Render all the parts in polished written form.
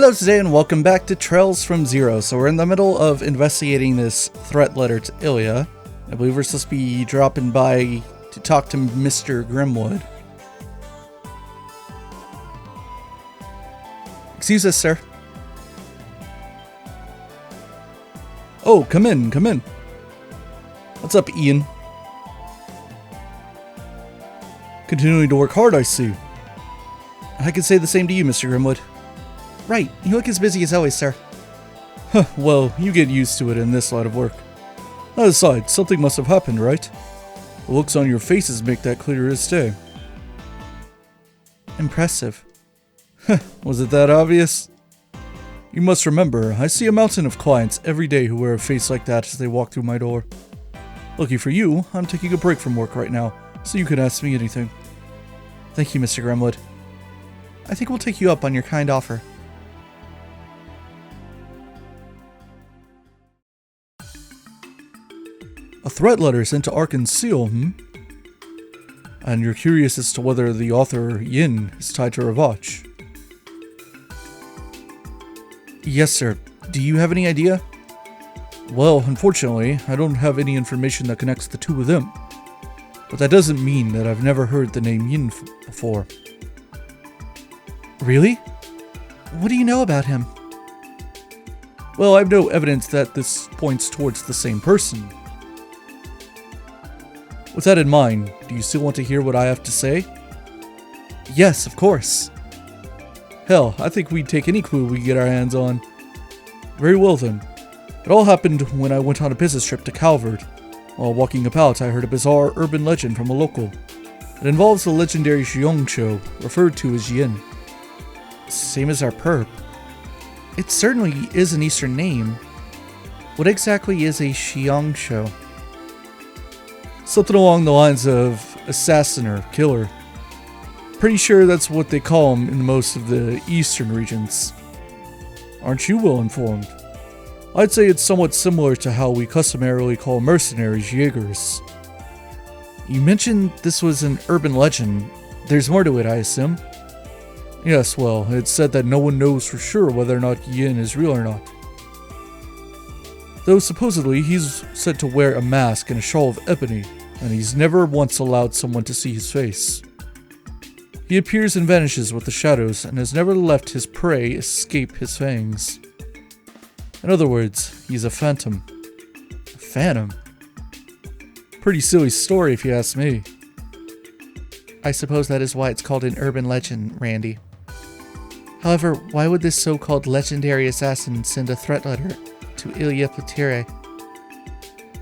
Hello today and welcome back to Trails from Zero. So we're in the middle of investigating this threat letter to Ilya. I believe we're supposed to be dropping by to talk to Mr. Grimwood. Excuse us, sir. Oh, come in, come in. What's up, Ian? Continuing to work hard, I see. I can say the same to you, Mr. Grimwood. Right, you look as busy as always, sir. Huh, well, you get used to it in this line of work. That aside, something must have happened, right? The looks on your faces make that clear as day. Impressive. Was it that obvious? You must remember, I see a mountain of clients every day who wear a face like that as they walk through my door. Lucky for you, I'm taking a break from work right now, so you can ask me anything. Thank you, Mr. Grimwood. I think we'll take you up on your kind offer. A threat letter sent to Arkan's seal, And you're curious as to whether the author, Yin, is tied to Ravach? Yes, sir. Do you have any idea? Well, unfortunately, I don't have any information that connects the two of them. But that doesn't mean that I've never heard the name Yin before. Really? What do you know about him? Well, I have no evidence that this points towards the same person. With that in mind, do you still want to hear what I have to say? Yes, of course. Hell, I think we'd take any clue we get our hands on. Very well then. It all happened when I went on a business trip to Calvert. While walking about, I heard a bizarre urban legend from a local. It involves the legendary Xiongqiu, referred to as Yin. Same as our perp. It certainly is an Eastern name. What exactly is a Xiongqiu? Something along the lines of assassin or killer. Pretty sure that's what they call them in most of the eastern regions. Aren't you well informed? I'd say it's somewhat similar to how we customarily call mercenaries Jaegers. You mentioned this was an urban legend. There's more to it, I assume? Yes, well, it's said that no one knows for sure whether or not Yin is real or not. Though supposedly he's said to wear a mask and a shawl of ebony, and he's never once allowed someone to see his face. He appears and vanishes with the shadows and has never left his prey escape his fangs. In other words, he's a phantom. A phantom? Pretty silly story if you ask me. I suppose that is why it's called an urban legend, Randy. However, why would this so-called legendary assassin send a threat letter to Ilya Platire?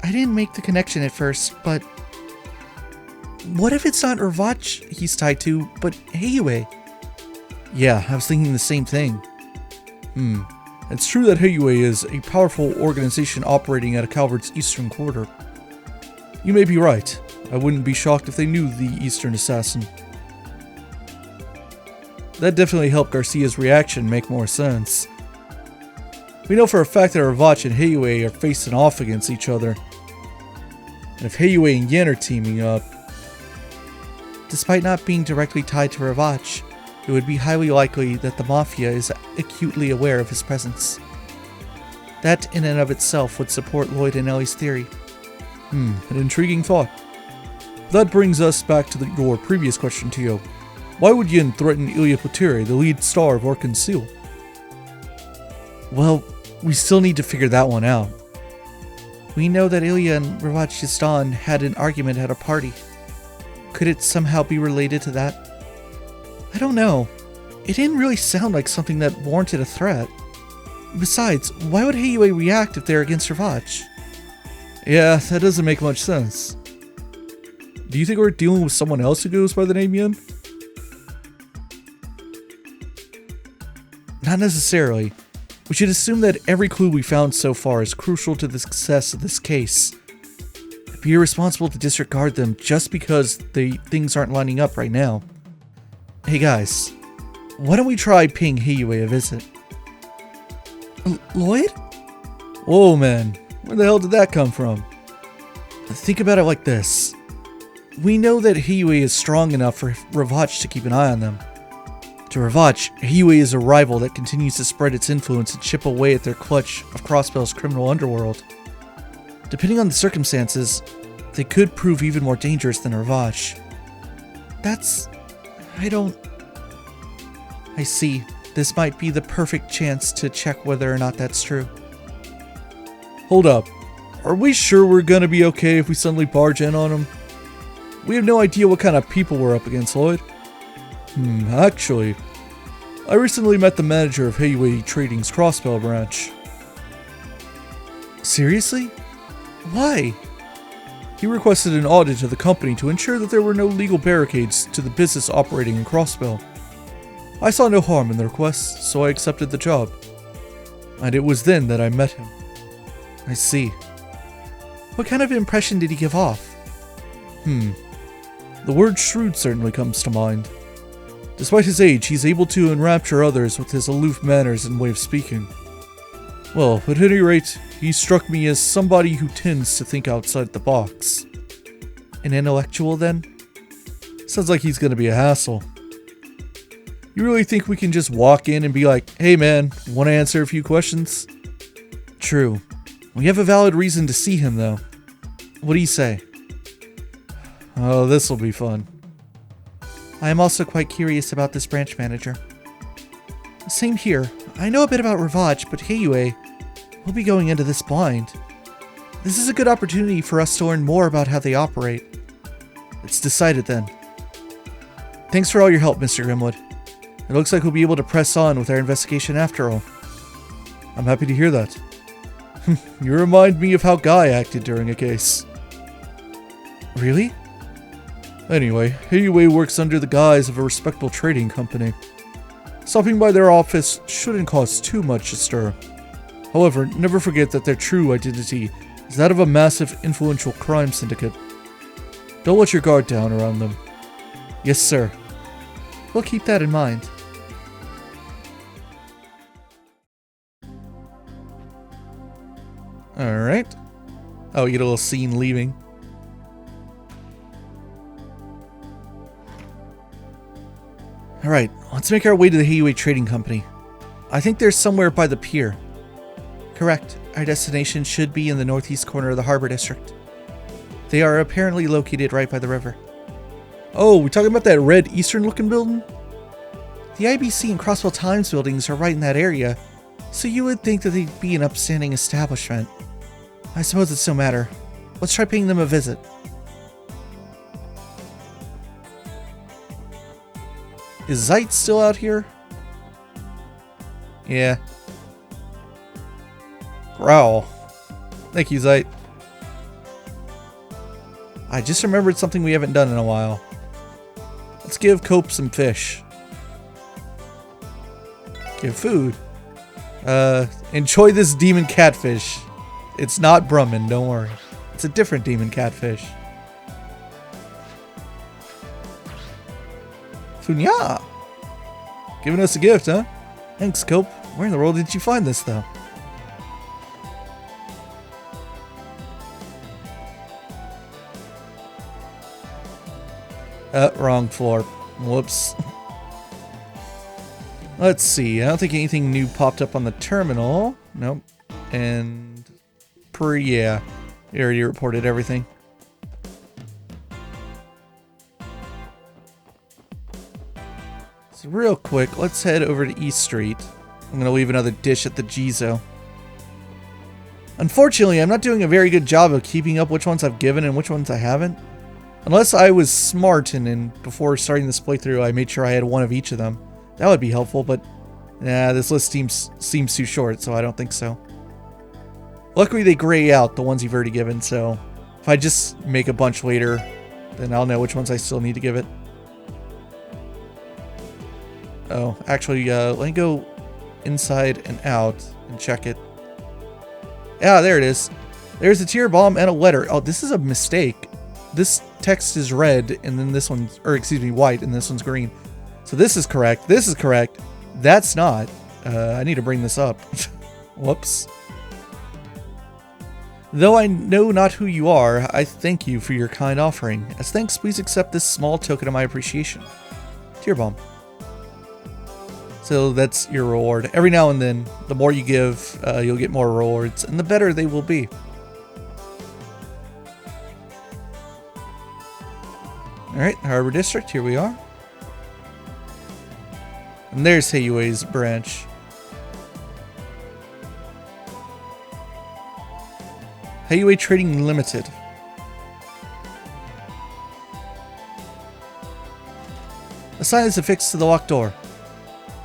I didn't make the connection at first, but what if it's not Ravach he's tied to, but Heiyue? Yeah, I was thinking the same thing. It's true that Heiyue is a powerful organization operating out of Calvert's eastern quarter. You may be right. I wouldn't be shocked if they knew the Eastern Assassin. That definitely helped Garcia's reaction make more sense. We know for a fact that Ravach and Heiyue are facing off against each other. And if Heiyue and Yin are teaming up... Despite not being directly tied to Ravach, it would be highly likely that the Mafia is acutely aware of his presence. That in and of itself would support Lloyd and Ellie's theory. An intriguing thought. That brings us back to your previous question, Tio. Why would Yin threaten Ilya Platire, the lead star of Arkan's seal? Well, we still need to figure that one out. We know that Ilya and Ravach Yastan had an argument at a party. Could it somehow be related to that? I don't know. It didn't really sound like something that warranted a threat. Besides, why would Heiyue react if they're against Ravach? Yeah, that doesn't make much sense. Do you think we're dealing with someone else who goes by the name Yin? Not necessarily. We should assume that every clue we found so far is crucial to the success of this case. It'd be irresponsible to disregard them just because things aren't lining up right now. Hey guys, why don't we try paying Heiyue a visit? Lloyd? Whoa man, where the hell did that come from? Think about it like this. We know that Heiyue is strong enough for Ravach to keep an eye on them. To Ravage, Hiyue is a rival that continues to spread its influence and chip away at their clutch of Crossbell's criminal underworld. Depending on the circumstances, they could prove even more dangerous than Ravage. I see. This might be the perfect chance to check whether or not that's true. Hold up. Are we sure we're gonna be okay if we suddenly barge in on them? We have no idea what kind of people we're up against, Lloyd. Actually, I recently met the manager of Hiyue Trading's Crossbell branch. Seriously? Why? He requested an audit of the company to ensure that there were no legal barricades to the business operating in Crossbell. I saw no harm in the request, so I accepted the job. And it was then that I met him. I see. What kind of impression did he give off? The word shrewd certainly comes to mind. Despite his age, he's able to enrapture others with his aloof manners and way of speaking. Well, at any rate, he struck me as somebody who tends to think outside the box. An intellectual, then? Sounds like he's gonna be a hassle. You really think we can just walk in and be like, hey man, wanna answer a few questions? True. We have a valid reason to see him, though. What do you say? Oh, this'll be fun. I am also quite curious about this branch manager. Same here. I know a bit about Ravage, but Hiyue, we'll be going into this blind. This is a good opportunity for us to learn more about how they operate. It's decided then. Thanks for all your help, Mr. Grimwood. It looks like we'll be able to press on with our investigation after all. I'm happy to hear that. You remind me of how Guy acted during a case. Really? Anyway, Hiyue works under the guise of a respectable trading company. Stopping by their office shouldn't cause too much to stir. However, never forget that their true identity is that of a massive, influential crime syndicate. Don't let your guard down around them. Yes, sir. We'll keep that in mind. Alright. Oh, you get a little scene leaving. Alright, let's make our way to the Hiyue Trading Company. I think they're somewhere by the pier. Correct. Our destination should be in the northeast corner of the Harbor District. They are apparently located right by the river. Oh, we talking about that red eastern-looking building? The IBC and Crossbell Times buildings are right in that area, so you would think that they'd be an upstanding establishment. I suppose it's no matter. Let's try paying them a visit. Is Zeit still out here? Yeah. Growl. Thank you, Zeit. I just remembered something we haven't done in a while. Let's give Cope some fish. Give food. Enjoy this demon catfish. It's not Brumman, don't worry. It's a different demon catfish. Funya! Giving us a gift, huh? Thanks, Cope. Where in the world did you find this, though? Wrong floor. Whoops. Let's see. I don't think anything new popped up on the terminal. Nope. And... yeah. They already reported everything. So real quick, let's head over to East Street. I'm going to leave another dish at the Jizo. Unfortunately, I'm not doing a very good job of keeping up which ones I've given and which ones I haven't. Unless I was smart and before starting this playthrough I made sure I had one of each of them. That would be helpful, but nah, this list seems too short, so I don't think so. Luckily they gray out the ones you've already given, so if I just make a bunch later, then I'll know which ones I still need to give it. Oh, actually, let me go inside and out and check it. Yeah, there it is. There's a tear bomb and a letter. Oh, this is a mistake. This text is red, and then this one's, or excuse me, white, and this one's green. So this is correct. This is correct. That's not. I need to bring this up. Whoops. Though I know not who you are, I thank you for your kind offering. As thanks, please accept this small token of my appreciation. Tear bomb. So that's your reward. Every now and then, the more you give, you'll get more rewards, and the better they will be. Alright, Harbor District, here we are. And there's Heiyui's branch. Heiyui Trading Limited. A sign is affixed to the locked door.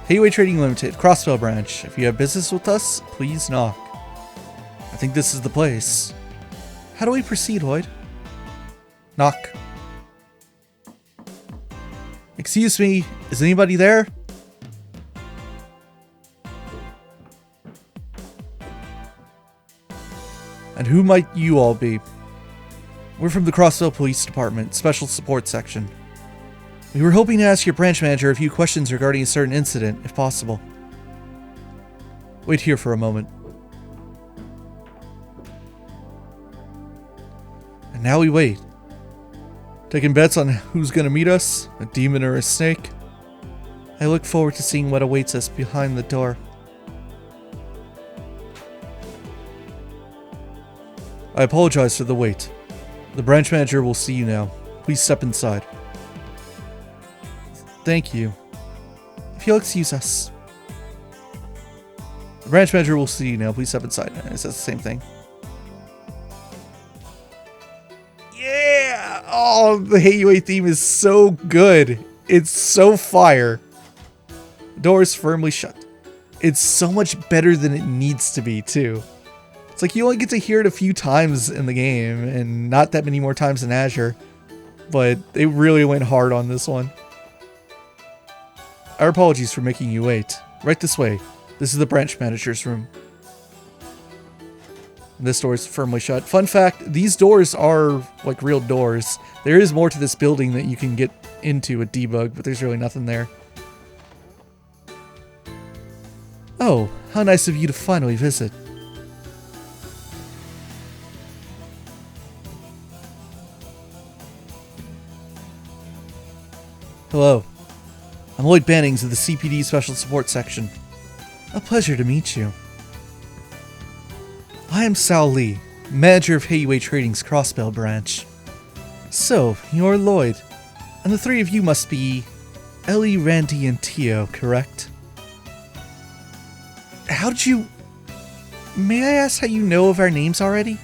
Heiyui Trading Limited, Crossbell branch. If you have business with us, please knock. I think this is the place. How do we proceed, Lloyd? Knock. Excuse me, is anybody there? And who might you all be? We're from the Crossbell Police Department, Special Support Section. We were hoping to ask your branch manager a few questions regarding a certain incident, if possible. Wait here for a moment. And now we wait. Taking bets on who's gonna meet us, a demon or a snake. I look forward to seeing what awaits us behind the door. I apologize for the wait. The branch manager will see you now. Please step inside. Thank you. If you'll excuse us. The branch manager will see you now. Please step inside. It says the same thing. Yeah! Oh, the Heiyui theme is so good. It's so fire. The door is firmly shut. It's so much better than it needs to be, too. It's like you only get to hear it a few times in the game, and not that many more times in Azure. But they really went hard on this one. Our apologies for making you wait. Right this way. This is the branch manager's room. And this door is firmly shut. Fun fact, these doors are like real doors. There is more to this building that you can get into a debug, but there's really nothing there. Oh, how nice of you to finally visit. Hello. I'm Lloyd Bannings of the CPD Special Support Section. A pleasure to meet you. I am Sal Lee, manager of Heiyui Trading's Crossbell branch. So, you're Lloyd, and the three of you must be Ellie, Randy, and Tio, correct? How did you... May I ask how you know of our names already?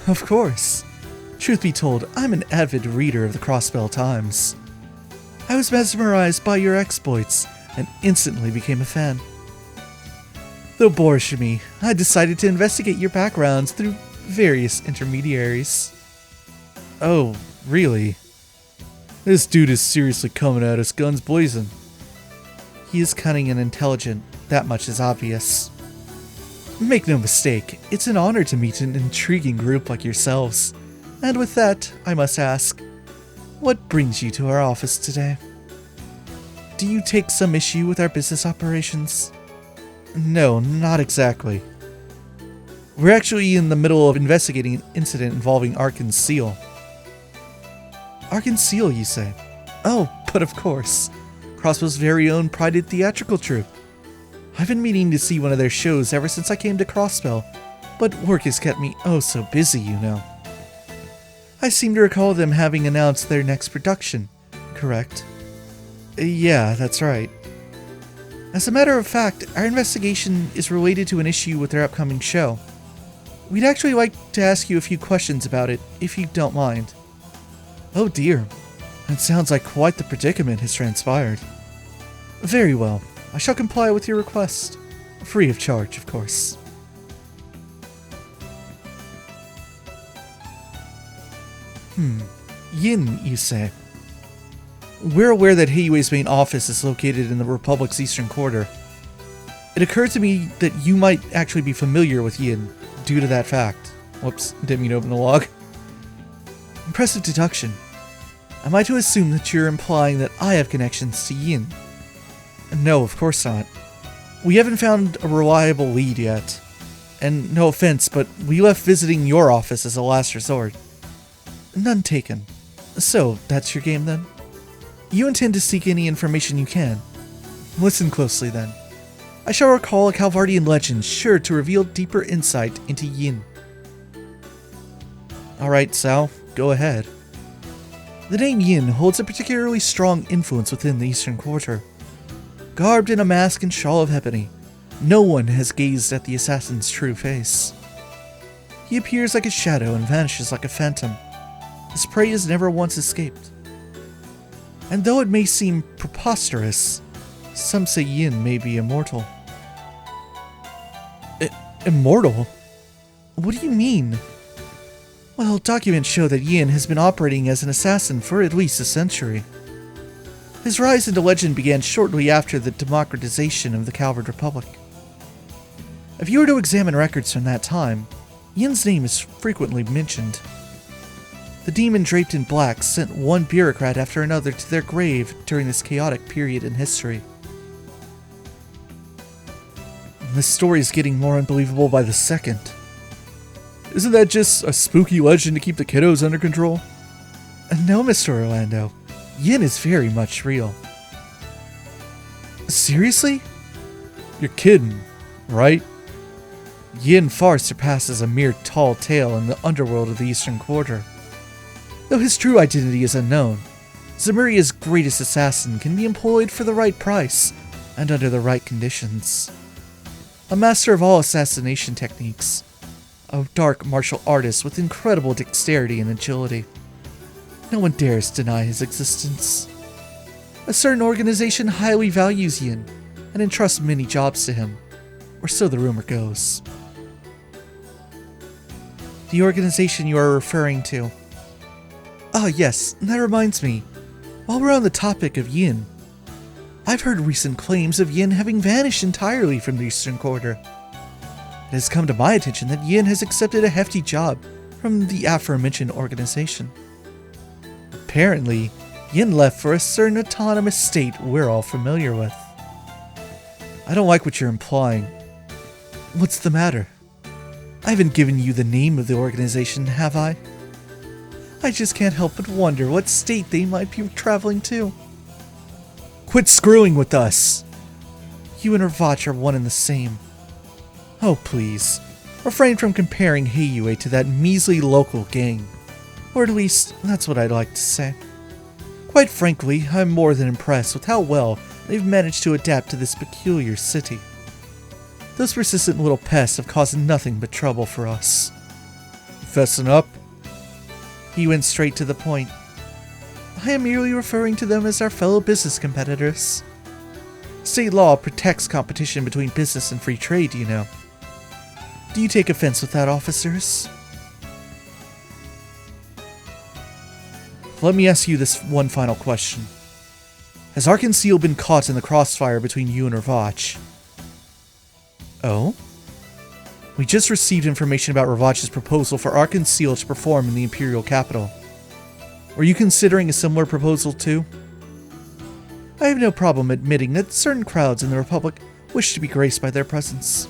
Of course. Truth be told, I'm an avid reader of the Crossbell Times. I was mesmerized by your exploits and instantly became a fan. Though boorish of me, I decided to investigate your backgrounds through various intermediaries. Oh, really? This dude is seriously coming at us guns blazing. He is cunning and intelligent, that much is obvious. Make no mistake, it's an honor to meet an intriguing group like yourselves. And with that, I must ask, what brings you to our office today? Do you take some issue with our business operations? No, not exactly. We're actually in the middle of investigating an incident involving Arkan Seal. Arkan Seal, you say? Oh, but of course. Crossbell's very own prided theatrical troupe. I've been meaning to see one of their shows ever since I came to Crossbell, but work has kept me oh so busy, you know. I seem to recall them having announced their next production, correct? Yeah, that's right. As a matter of fact, our investigation is related to an issue with their upcoming show. We'd actually like to ask you a few questions about it, if you don't mind. Oh dear, it sounds like quite the predicament has transpired. Very well, I shall comply with your request. Free of charge, of course. Yin, you say? We're aware that Heiyui's main office is located in the Republic's eastern quarter. It occurred to me that you might actually be familiar with Yin, due to that fact. Whoops, didn't mean to open the log. Impressive deduction. Am I to assume that you're implying that I have connections to Yin? No, of course not. We haven't found a reliable lead yet. And no offense, but we left visiting your office as a last resort. None taken. So, that's your game then? You intend to seek any information you can? Listen closely then. I shall recall a Calvardian legend sure to reveal deeper insight into Yin. Alright, Sal, go ahead. The name Yin holds a particularly strong influence within the Eastern Quarter. Garbed in a mask and shawl of ebony, no one has gazed at the assassin's true face. He appears like a shadow and vanishes like a phantom. His prey has never once escaped. And though it may seem preposterous, some say Yin may be immortal. Immortal? What do you mean? Well, documents show that Yin has been operating as an assassin for at least a century. His rise into legend began shortly after the democratization of the Calvard Republic. If you were to examine records from that time, Yin's name is frequently mentioned. The demon draped in black sent one bureaucrat after another to their grave during this chaotic period in history. This story is getting more unbelievable by the second. Isn't that just a spooky legend to keep the kiddos under control? No, Mr. Orlando. Yin is very much real. Seriously? You're kidding, right? Yin far surpasses a mere tall tale in the underworld of the Eastern Quarter. Though his true identity is unknown, Zemuria's greatest assassin can be employed for the right price and under the right conditions. A master of all assassination techniques, a dark martial artist with incredible dexterity and agility. No one dares deny his existence. A certain organization highly values Yin and entrusts many jobs to him, or so the rumor goes. The organization you are referring to. Ah, yes, that reminds me. While we're on the topic of Yin, I've heard recent claims of Yin having vanished entirely from the Eastern Quarter. It has come to my attention that Yin has accepted a hefty job from the aforementioned organization. Apparently, Yin left for a certain autonomous state we're all familiar with. I don't like what you're implying. What's the matter? I haven't given you the name of the organization, have I? I just can't help but wonder what state they might be traveling to. Quit screwing with us! You and Ravach are one and the same. Oh please, refrain from comparing Heiyue to that measly local gang. Or at least, that's what I'd like to say. Quite frankly, I'm more than impressed with how well they've managed to adapt to this peculiar city. Those persistent little pests have caused nothing but trouble for us. Fessing up? He went straight to the point. I am merely referring to them as our fellow business competitors. State law protects competition between business and free trade, you know. Do you take offense with that, officers? Let me ask you this one final question. Has Arkansas been caught in the crossfire between you and Ravach? Oh? We just received information about Ravach's proposal for Arkansas to perform in the Imperial capital. Were you considering a similar proposal too? I have no problem admitting that certain crowds in the Republic wish to be graced by their presence.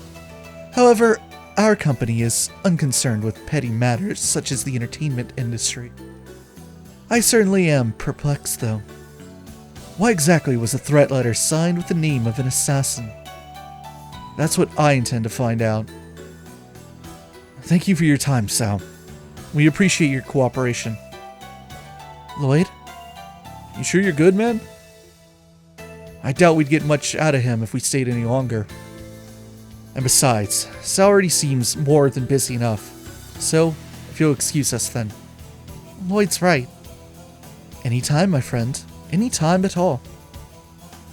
However, our company is unconcerned with petty matters such as the entertainment industry. I certainly am perplexed though. Why exactly was a threat letter signed with the name of an assassin? That's what I intend to find out. Thank you for your time, Sal. We appreciate your cooperation. Lloyd? You sure you're good, man? I doubt we'd get much out of him if we stayed any longer. And besides, Sal already seems more than busy enough. So, if you'll excuse us then. Lloyd's right. Anytime, my friend. Anytime at all.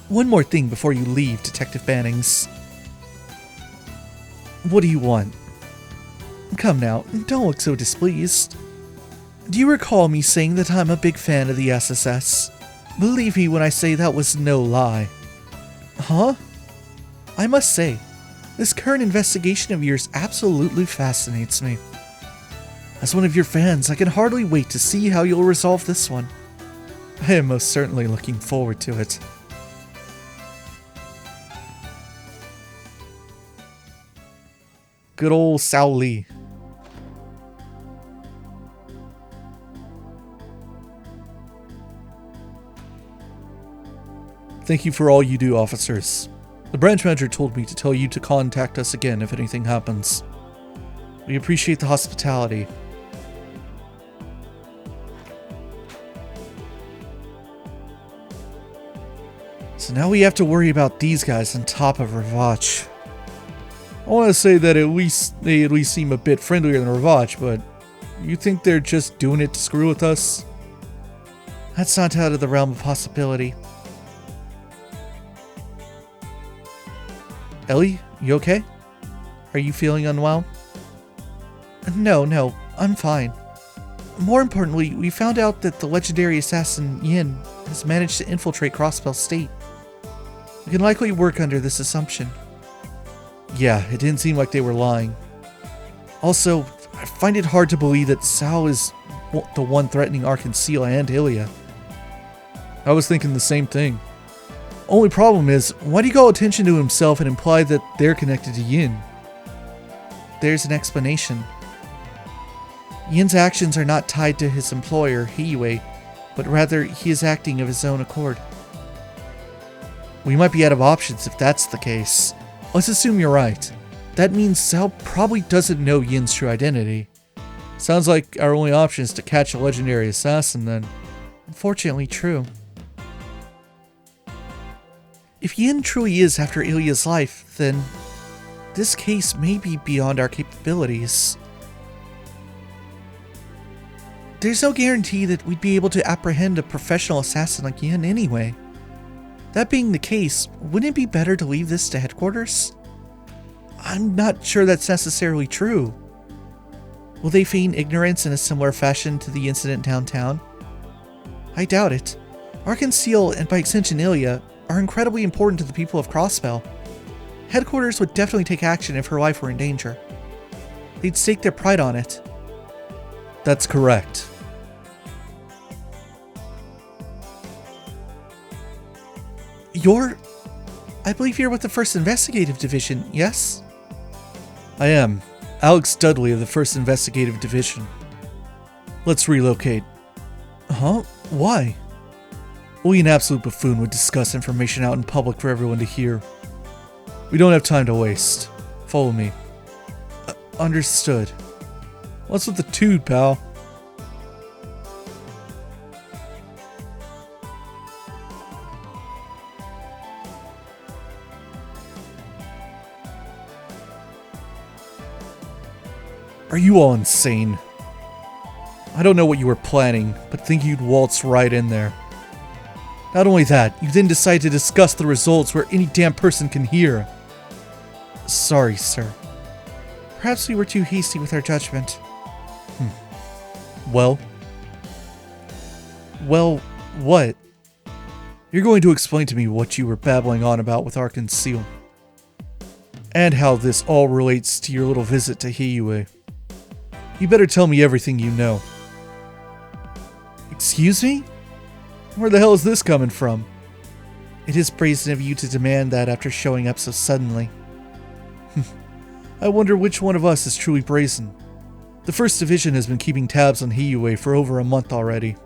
One more thing before you leave, Detective Bannings. What do you want? Come now, don't look so displeased. Do you recall me saying that I'm a big fan of the SSS? Believe me when I say that was no lie. Huh? I must say, this current investigation of yours absolutely fascinates me. As one of your fans, I can hardly wait to see how you'll resolve this one. I am most certainly looking forward to it. Good old Sao Lee. Thank you for all you do, officers. The branch manager told me to tell you to contact us again if anything happens. We appreciate the hospitality. So now we have to worry about these guys on top of Ravach. I want to say that they at least seem a bit friendlier than Ravach, but you think they're just doing it to screw with us? That's not out of the realm of possibility. Ellie, you okay? Are you feeling unwell? No, I'm fine. More importantly, we found out that the legendary assassin Yin has managed to infiltrate Crossbell State. We can likely work under this assumption. Yeah, it didn't seem like they were lying. Also, I find it hard to believe that Sal is the one threatening Arkansas and Hylia. I was thinking the same thing. Only problem is, why do you call attention to himself and imply that they're connected to Yin? There's an explanation. Yin's actions are not tied to his employer, Hiyue, but rather he is acting of his own accord. We might be out of options if that's the case. Let's assume you're right. That means Sal probably doesn't know Yin's true identity. Sounds like our only option is to catch a legendary assassin then. Unfortunately true. If Yin truly is after Ilya's life, then this case may be beyond our capabilities. There's no guarantee that we'd be able to apprehend a professional assassin like Yin anyway. That being the case, wouldn't it be better to leave this to headquarters? I'm not sure that's necessarily true. Will they feign ignorance in a similar fashion to the incident downtown? I doubt it. Arkansas, and by extension Ilya, are incredibly important to the people of Crossbell. Headquarters would definitely take action if her life were in danger. They'd stake their pride on it. That's correct. I believe you're with the 1st Investigative Division, yes? I am. Alex Dudley of the 1st Investigative Division. Let's relocate. Huh? Why? Only an absolute buffoon would discuss information out in public for everyone to hear. We don't have time to waste. Follow me. Understood. What's with the toot, pal? Are you all insane? I don't know what you were planning, but think you'd waltz right in there. Not only that, you then decide to discuss the results where any damn person can hear. Sorry, sir. Perhaps we were too hasty with our judgment. Well, what? You're going to explain to me what you were babbling on about with Arkansas. And how this all relates to your little visit to Hiyue. You better tell me everything you know. Excuse me? Where the hell is this coming from? It is brazen of you to demand that after showing up so suddenly. I wonder which one of us is truly brazen. The 1st Division has been keeping tabs on Hiyue for over a month already.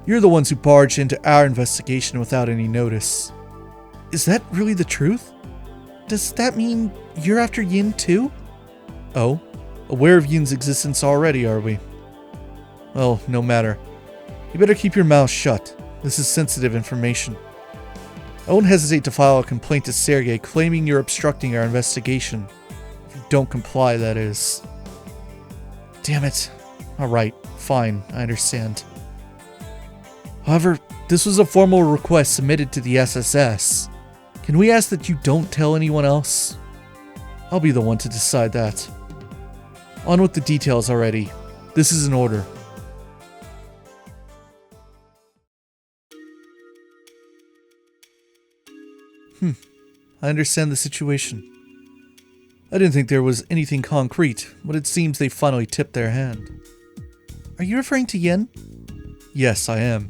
You're the ones who barged into our investigation without any notice. Is that really the truth? Does that mean you're after Yin too? Oh? Aware of Yin's existence already, are we? Well, no matter. You better keep your mouth shut. This is sensitive information. I won't hesitate to file a complaint to Sergei claiming you're obstructing our investigation. If you don't comply, that is. Damn it. Alright, fine, I understand. However, this was a formal request submitted to the SSS. Can we ask that you don't tell anyone else? I'll be the one to decide that. On with the details already. This is an order. I understand the situation. I didn't think there was anything concrete, but it seems they finally tipped their hand. Are you referring to Yin? Yes, I am.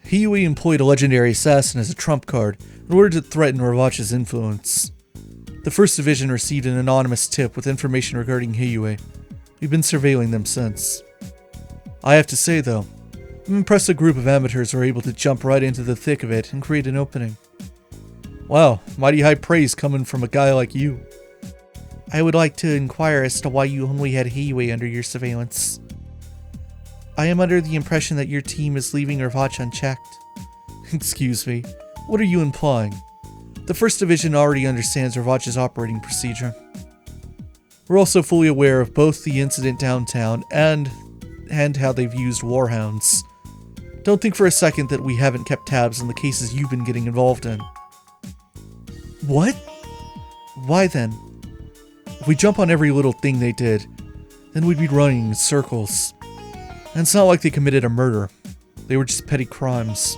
Hiyue employed a legendary assassin as a trump card in order to threaten Ravach's influence. The 1st Division received an anonymous tip with information regarding Hiyue. We've been surveilling them since. I have to say though, I'm impressed a group of amateurs are able to jump right into the thick of it and create an opening. Wow, mighty high praise coming from a guy like you. I would like to inquire as to why you only had Hiyue under your surveillance. I am under the impression that your team is leaving Ravache unchecked. Excuse me, what are you implying? The 1st Division already understands Ravache's operating procedure. We're also fully aware of both the incident downtown and how they've used warhounds. Don't think for a second that we haven't kept tabs on the cases you've been getting involved in. What? Why then? If we jump on every little thing they did, then we'd be running in circles. And it's not like they committed a murder. They were just petty crimes.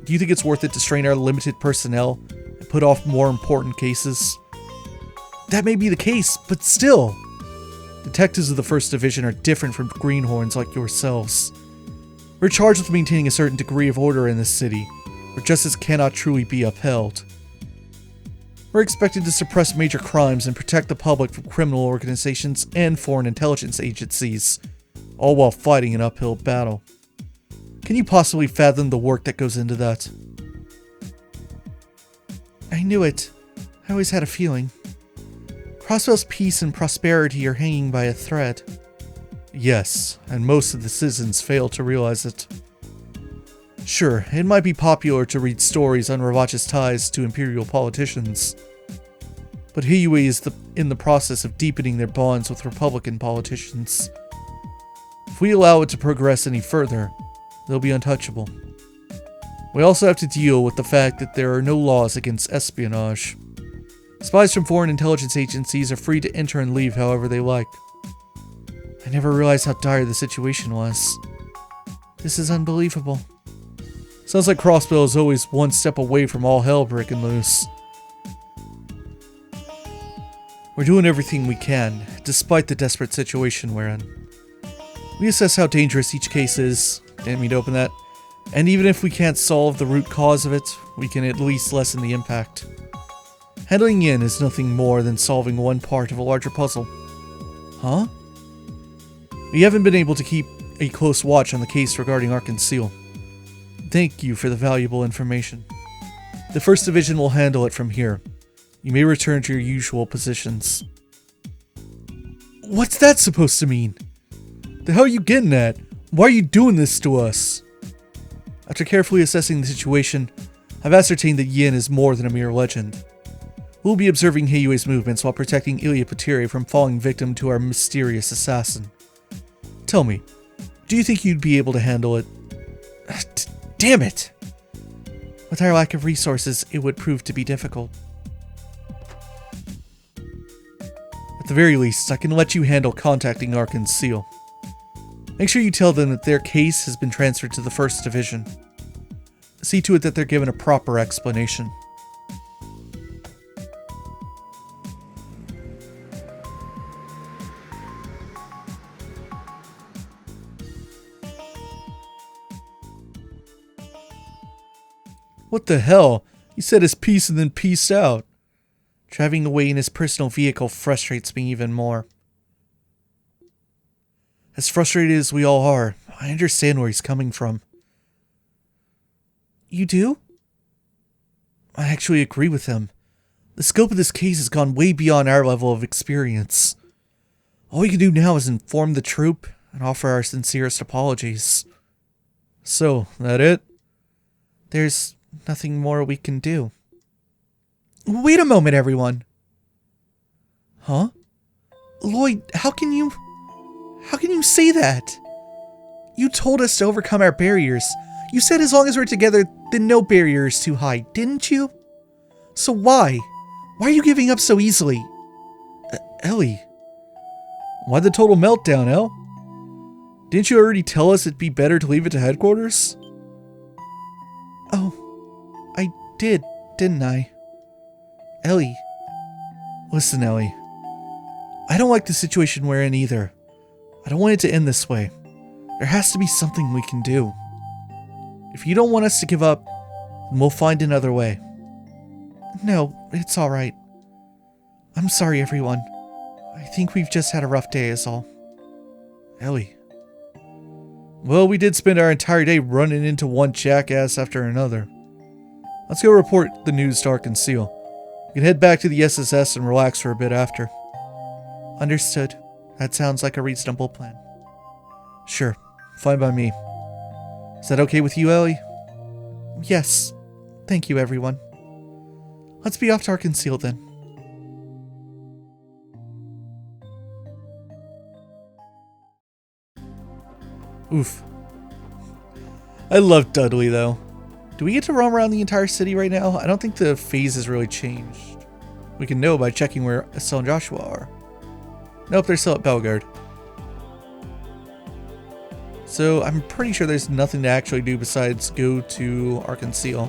Do you think it's worth it to strain our limited personnel and put off more important cases? That may be the case, but still! Detectives of the 1st Division are different from greenhorns like yourselves. We're charged with maintaining a certain degree of order in this city, where justice cannot truly be upheld. We're expected to suppress major crimes and protect the public from criminal organizations and foreign intelligence agencies, all while fighting an uphill battle. Can you possibly fathom the work that goes into that? I knew it. I always had a feeling. Crossbell's peace and prosperity are hanging by a thread. Yes, and most of the citizens fail to realize it. Sure, it might be popular to read stories on Ravache's ties to imperial politicians, but Hiyue is in the process of deepening their bonds with Republican politicians. If we allow it to progress any further, they'll be untouchable. We also have to deal with the fact that there are no laws against espionage. Spies from foreign intelligence agencies are free to enter and leave however they like. I never realized how dire the situation was. This is unbelievable. Sounds like Crossbell is always one step away from all hell breaking loose. We're doing everything we can, despite the desperate situation we're in. We assess how dangerous each case is, didn't mean to open that, and even if we can't solve the root cause of it, we can at least lessen the impact. Handling Yin is nothing more than solving one part of a larger puzzle. Huh? We haven't been able to keep a close watch on the case regarding Ark-and-Seal. Thank you for the valuable information. The 1st Division will handle it from here. You may return to your usual positions. What's that supposed to mean? The hell are you getting at? Why are you doing this to us? After carefully assessing the situation, I've ascertained that Yin is more than a mere legend. We'll be observing Hiyue's movements while protecting Ilya Patiri from falling victim to our mysterious assassin. Tell me, do you think you'd be able to handle it? Damn it! With our lack of resources, it would prove to be difficult. At the very least, I can let you handle contacting Ark-and-Seal. Make sure you tell them that their case has been transferred to the 1st Division. See to it that they're given a proper explanation. What the hell? He said his piece and then peaced out. Driving away in his personal vehicle frustrates me even more. As frustrated as we all are, I understand where he's coming from. You do? I actually agree with him. The scope of this case has gone way beyond our level of experience. All we can do now is inform the troop and offer our sincerest apologies. So, that it? There's nothing more we can do. Wait a moment, everyone. Huh? Lloyd, how can you say that? You told us to overcome our barriers. You said as long as we're together, then no barrier is too high, didn't you? So why? Why are you giving up so easily? Ellie. Why the total meltdown, El? Didn't you already tell us it'd be better to leave it to headquarters? Oh, I did, didn't I? Ellie. Listen, Ellie. I don't like the situation we're in either. I don't want it to end this way. There has to be something we can do. If you don't want us to give up, then we'll find another way. No, it's alright. I'm sorry, everyone. I think we've just had a rough day is all. Ellie. Well, we did spend our entire day running into one jackass after another. Let's go report the news to KillScottKill. We can head back to the SSS and relax for a bit after. Understood. That sounds like a reasonable plan. Sure. Fine by me. Is that okay with you, Ellie? Yes. Thank you, everyone. Let's be off to KillScottKill then. Oof. I love Dudley, though. Do we get to roam around the entire city right now? I don't think the phase has really changed. We can know by checking where Estelle and Joshua are. Nope, they're still at Bellegarde. So I'm pretty sure there's nothing to actually do besides go to KillScottKill.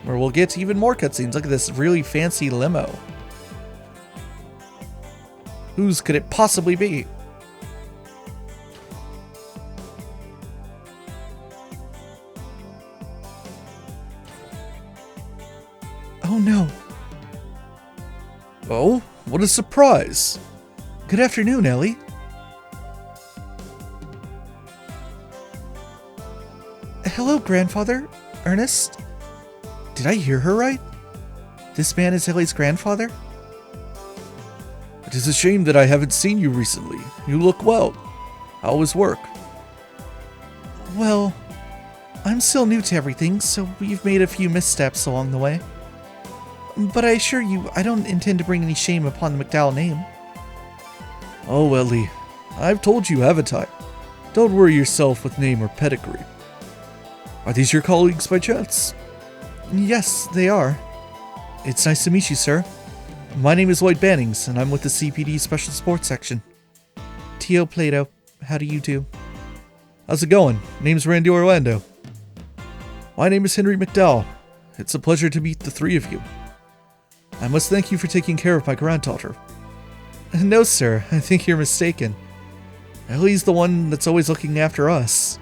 Where we'll get even more cutscenes. Look at this really fancy limo. Whose could it possibly be? Oh no. Oh, what a surprise. Good afternoon, Ellie. Hello, Grandfather. Ernest? Did I hear her right? This man is Ellie's grandfather? It is a shame that I haven't seen you recently. You look well. How was work? Well, I'm still new to everything, so we've made a few missteps along the way. But I assure you, I don't intend to bring any shame upon the McDowell name. Oh, Ellie, I've told you, haven't I? Don't worry yourself with name or pedigree. Are these your colleagues by chance? Yes, they are. It's nice to meet you, sir. My name is Lloyd Bannings, and I'm with the CPD Special Sports Section. T.O. Plato, how do you do? How's it going? Name's Randy Orlando. My name is Henry McDowell. It's a pleasure to meet the three of you. I must thank you for taking care of my granddaughter. No, sir, I think you're mistaken. Ellie's the one that's always looking after us.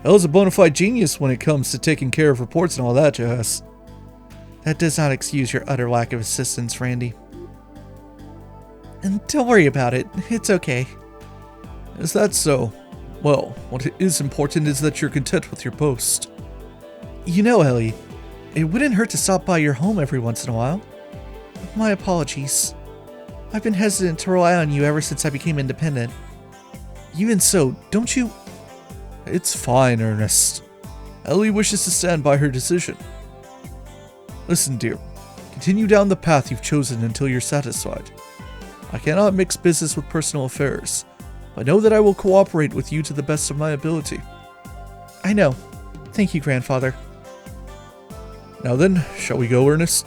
Elle's a bona fide genius when it comes to taking care of reports and all that jazz. That does not excuse your utter lack of assistance, Randy. And don't worry about it, it's okay. Is that so? Well, what is important is that you're content with your post. You know, Ellie, it wouldn't hurt to stop by your home every once in a while. My apologies. I've been hesitant to rely on you ever since I became independent. Even so, don't you... It's fine, Ernest. Ellie wishes to stand by her decision. Listen, dear. Continue down the path you've chosen until you're satisfied. I cannot mix business with personal affairs, but know that I will cooperate with you to the best of my ability. I know. Thank you, Grandfather. Now then, shall we go, Ernest?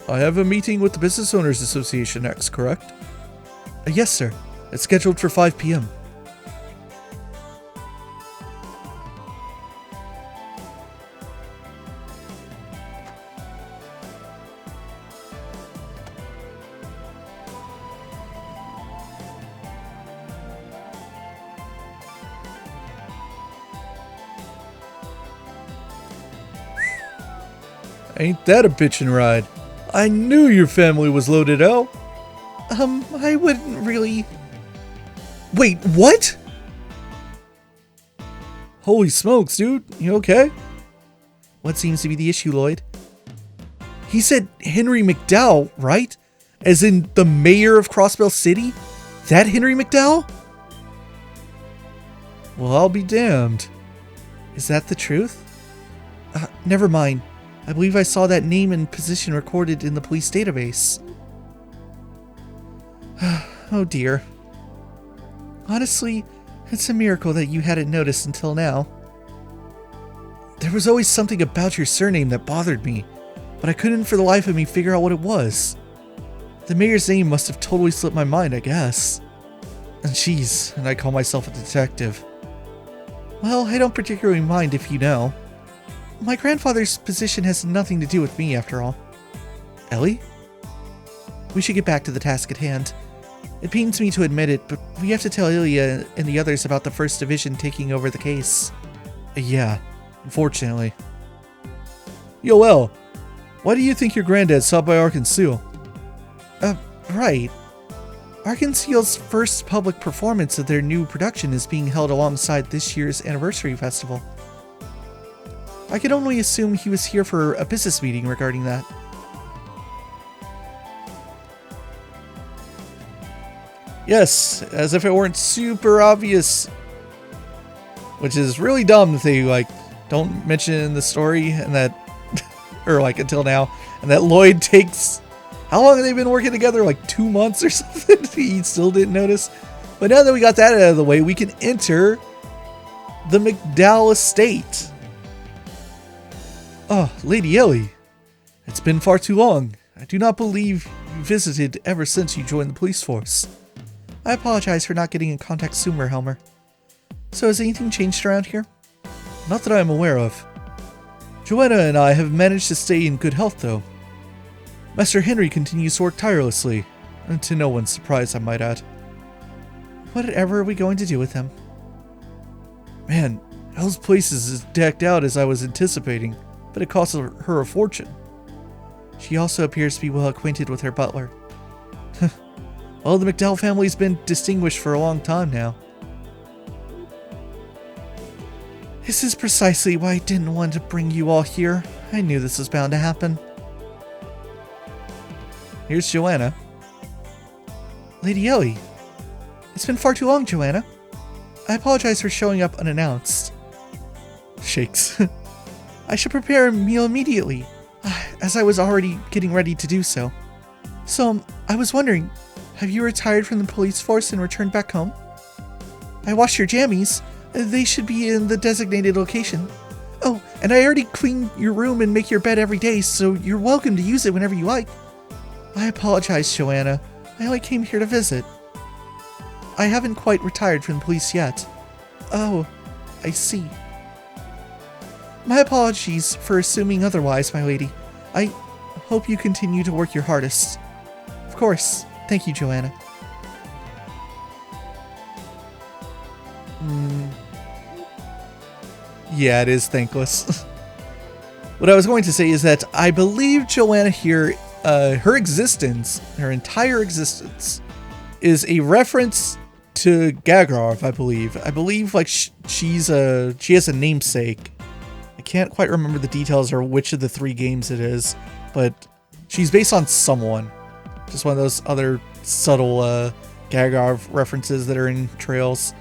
I have a meeting with the Business Owners Association next, correct? Yes, sir. It's scheduled for 5 p.m. Ain't that a bitchin' ride? I knew your family was loaded, El. I wouldn't really... Wait, what? Holy smokes, dude. You okay? What seems to be the issue, Lloyd? He said Henry McDowell, right? As in the mayor of Crossbell City? That Henry McDowell? Well, I'll be damned. Is that the truth? Never mind. I believe I saw that name and position recorded in the police database. Oh dear. Honestly, it's a miracle that you hadn't noticed until now. There was always something about your surname that bothered me, but I couldn't for the life of me figure out what it was. The mayor's name must have totally slipped my mind, I guess. And jeez, and I call myself a detective. Well, I don't particularly mind if you know. My grandfather's position has nothing to do with me, after all. Ellie? We should get back to the task at hand. It pains me to admit it, but we have to tell Ilya and the others about the First Division taking over the case. Yeah, unfortunately. Yo, El, why do you think your granddad stopped by KillScottKill? Right. Arkansas's first public performance of their new production is being held alongside this year's anniversary festival. I can only assume he was here for a business meeting regarding that. Yes, as if it weren't super obvious. Which is really dumb that they, like, don't mention it in the story and that, or like until now, and that Lloyd takes, how long have they been working together? Like 2 months or something? He still didn't notice. But now that we got that out of the way, we can enter the McDowell estate. Oh, Lady Ellie. It's been far too long. I do not believe you visited ever since you joined the police force. I apologize for not getting in contact sooner, Helmer. So has anything changed around here? Not that I am aware of. Joanna and I have managed to stay in good health, though. Master Henry continues to work tirelessly, and to no one's surprise, I might add. Whatever are we going to do with him? Man, Elle's place is as decked out as I was anticipating, but it costs her a fortune. She also appears to be well acquainted with her butler. Well, the McDowell family's been distinguished for a long time now. This is precisely why I didn't want to bring you all here. I knew this was bound to happen. Here's Joanna. Lady Ellie. It's been far too long, Joanna. I apologize for showing up unannounced. Shakes. I should prepare a meal immediately, as I was already getting ready to do so. So, I was wondering, have you retired from the police force and returned back home? I washed your jammies. They should be in the designated location. Oh, and I already clean your room and make your bed every day, so you're welcome to use it whenever you like. I apologize, Joanna. I only came here to visit. I haven't quite retired from the police yet. Oh, I see. My apologies for assuming otherwise, my lady. I hope you continue to work your hardest. Of course. Thank you, Joanna. Yeah, it is thankless. What I was going to say is that I believe Joanna here, her existence, her entire existence, is a reference to Gagarov, I believe. I believe, like, she has a namesake. I can't quite remember the details or which of the 3 games it is, but she's based on someone. Just one of those other subtle Gagarov references that are in Trails.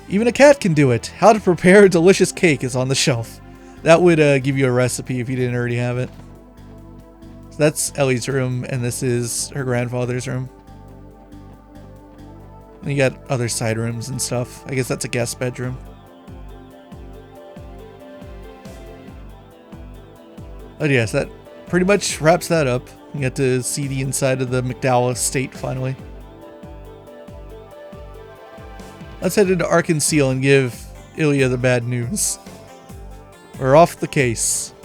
Even a cat can do it. How to prepare a delicious cake is on the shelf. That would give you a recipe if you didn't already have it. So that's Ellie's room, and this is her grandfather's room. And you got other side rooms and stuff. I guess that's a guest bedroom. But yes, that pretty much wraps that up. You get to see the inside of the McDowell estate finally. Let's head into Arkansas and give Ilya the bad news. We're off the case.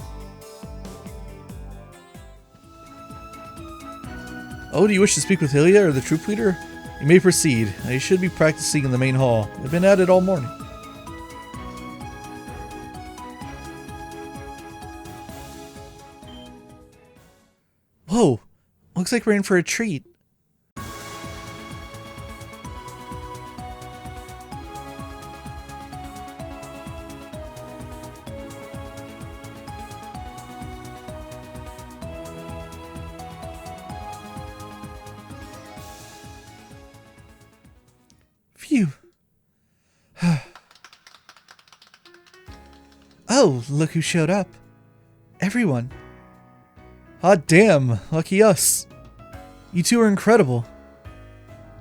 Oh, do you wish to speak with Ilya or the troop leader? You may proceed. They should be practicing in the main hall. They've been at it all morning. Whoa, looks like we're in for a treat. Phew. Oh, look who showed up. Everyone. Hot damn, lucky us. You two are incredible.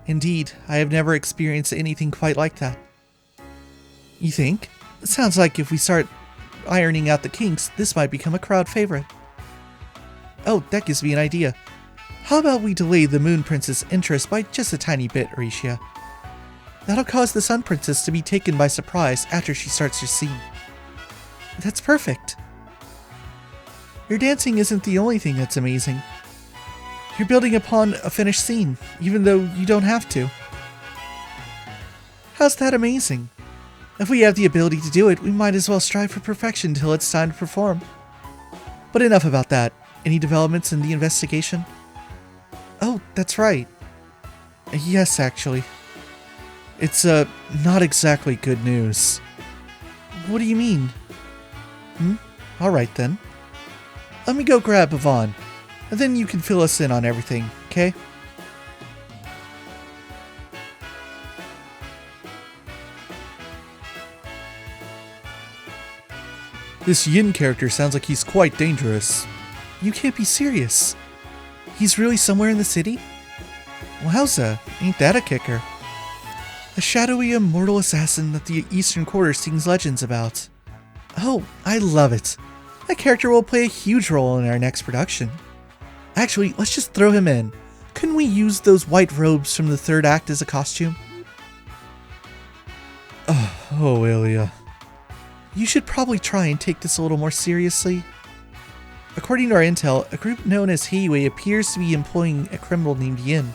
Indeed, I have never experienced anything quite like that. You think? It sounds like if we start ironing out the kinks, this might become a crowd favorite. Oh, that gives me an idea. How about we delay the Moon Princess' interest by just a tiny bit, Aricia? That'll cause the Sun Princess to be taken by surprise after she starts her scene. That's perfect. Your dancing isn't the only thing that's amazing. You're building upon a finished scene, even though you don't have to. How's that amazing? If we have the ability to do it, we might as well strive for perfection till it's time to perform. But enough about that. Any developments in the investigation? Oh, that's right. Yes, actually. It's, not exactly good news. What do you mean? Alright then. Let me go grab Yvonne, and then you can fill us in on everything, okay? This Yin character sounds like he's quite dangerous. You can't be serious. He's really somewhere in the city? Wowza, ain't that a kicker? A shadowy, immortal assassin that the Eastern Quarter sings legends about. Oh, I love it. That character will play a huge role in our next production. Actually, let's just throw him in. Couldn't we use those white robes from the third act as a costume? Oh, Ilya. You should probably try and take this a little more seriously. According to our intel, a group known as Heiwei appears to be employing a criminal named Yin.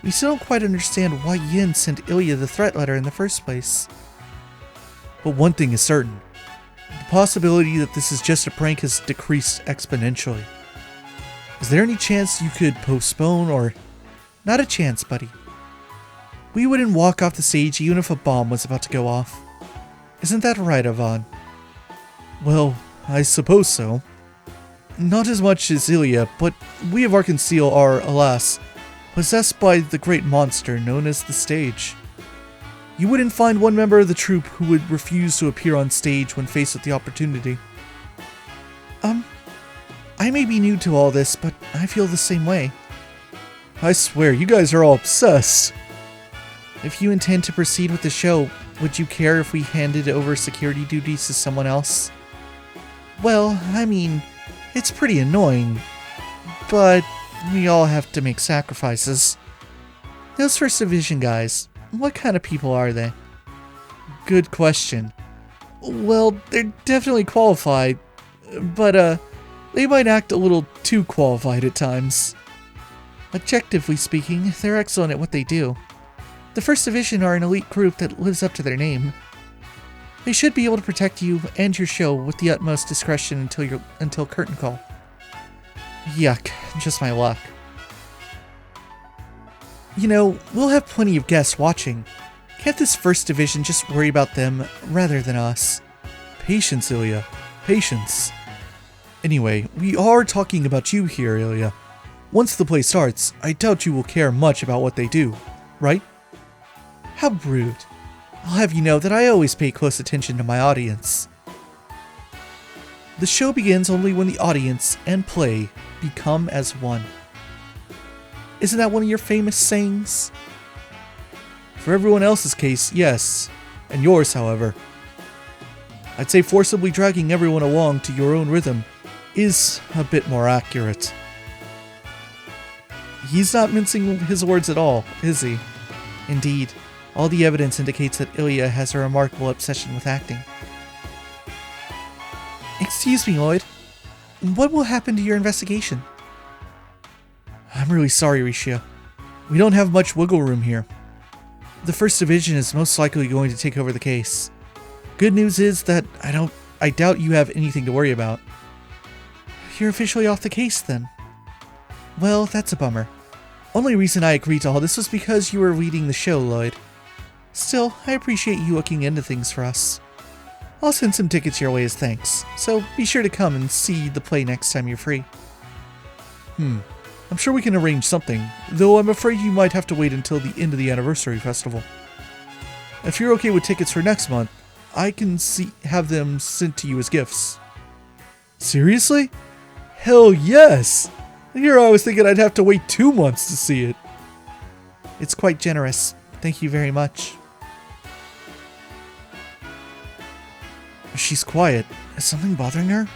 We still don't quite understand why Yin sent Ilya the threat letter in the first place. But one thing is certain. The possibility that this is just a prank has decreased exponentially. Is there any chance you could postpone or... Not a chance, buddy. We wouldn't walk off the stage even if a bomb was about to go off. Isn't that right, Yvonne? Well, I suppose so. Not as much as Ilya, but we of Arkansas are, alas, possessed by the great monster known as the stage. You wouldn't find one member of the troupe who would refuse to appear on stage when faced with the opportunity. I may be new to all this, but I feel the same way. I swear, you guys are all obsessed. If you intend to proceed with the show, would you care if we handed over security duties to someone else? Well, I mean, it's pretty annoying, but we all have to make sacrifices. Those First Division guys, what kind of people are they? Good question. Well, they're definitely qualified, but they might act a little too qualified at times. Objectively speaking, they're excellent at what they do. The First Division are an elite group that lives up to their name. They should be able to protect you and your show with the utmost discretion until curtain call. Yuck, just my luck. You know, we'll have plenty of guests watching. Can't this First Division just worry about them rather than us? Patience, Ilya. Patience. Anyway, we are talking about you here, Ilya. Once the play starts, I doubt you will care much about what they do, right? How rude. I'll have you know that I always pay close attention to my audience. The show begins only when the audience and play become as one. Isn't that one of your famous sayings? For everyone else's case, yes. And yours, however. I'd say forcibly dragging everyone along to your own rhythm is a bit more accurate. He's not mincing his words at all, is he? Indeed, all the evidence indicates that Ilya has a remarkable obsession with acting. Excuse me, Lloyd. What will happen to your investigation? I'm really sorry, Risha. We don't have much wiggle room here. The First Division is most likely going to take over the case. Good news is that I doubt you have anything to worry about. You're officially off the case then. Well, that's a bummer. Only reason I agreed to all this was because you were leading the show, Lloyd. Still, I appreciate you looking into things for us. I'll send some tickets your way as thanks, so be sure to come and see the play next time you're free. I'm sure we can arrange something, though I'm afraid you might have to wait until the end of the anniversary festival. If you're okay with tickets for next month, I can have them sent to you as gifts. Seriously? Hell yes! Here I was thinking I'd have to wait 2 months to see it. It's quite generous. Thank you very much. She's quiet. Is something bothering her?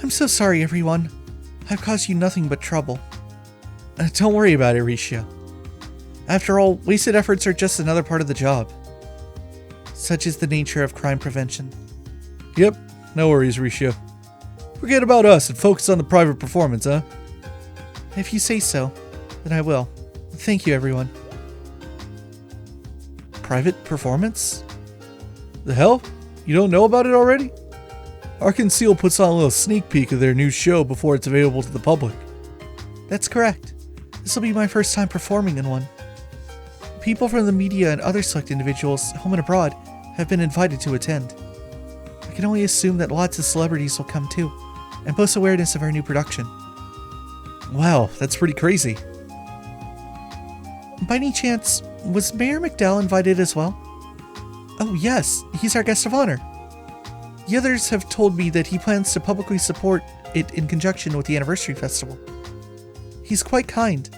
I'm so sorry, everyone. I've caused you nothing but trouble. Don't worry about it, Risha. After all, wasted efforts are just another part of the job. Such is the nature of crime prevention. Yep, no worries, Risha. Forget about us and focus on the private performance, huh? If you say so, then I will. Thank you, everyone. private performance? The hell? You don't know about it already? Arkansas puts on a little sneak peek of their new show before it's available to the public. That's correct. This will be my first time performing in one. People from the media and other select individuals, home and abroad, have been invited to attend. I can only assume that lots of celebrities will come too, and post awareness of our new production. Wow, that's pretty crazy. By any chance, was Mayor McDowell invited as well? Oh yes, he's our guest of honor. The others have told me that he plans to publicly support it in conjunction with the anniversary festival. He's quite kind.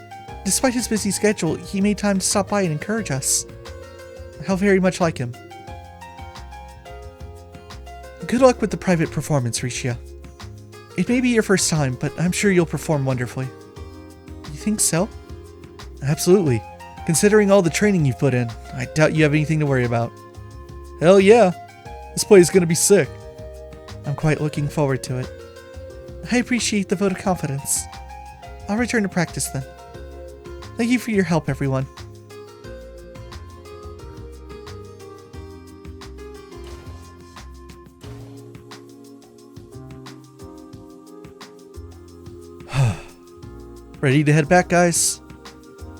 Despite his busy schedule, he made time to stop by and encourage us. How very much like him. Good luck with the private performance, Ricia. It may be your first time, but I'm sure you'll perform wonderfully. You think so? Absolutely. Considering all the training you've put in, I doubt you have anything to worry about. Hell yeah! This play is gonna be sick. I'm quite looking forward to it. I appreciate the vote of confidence. I'll return to practice then. Thank you for your help, everyone. Ready to head back, guys?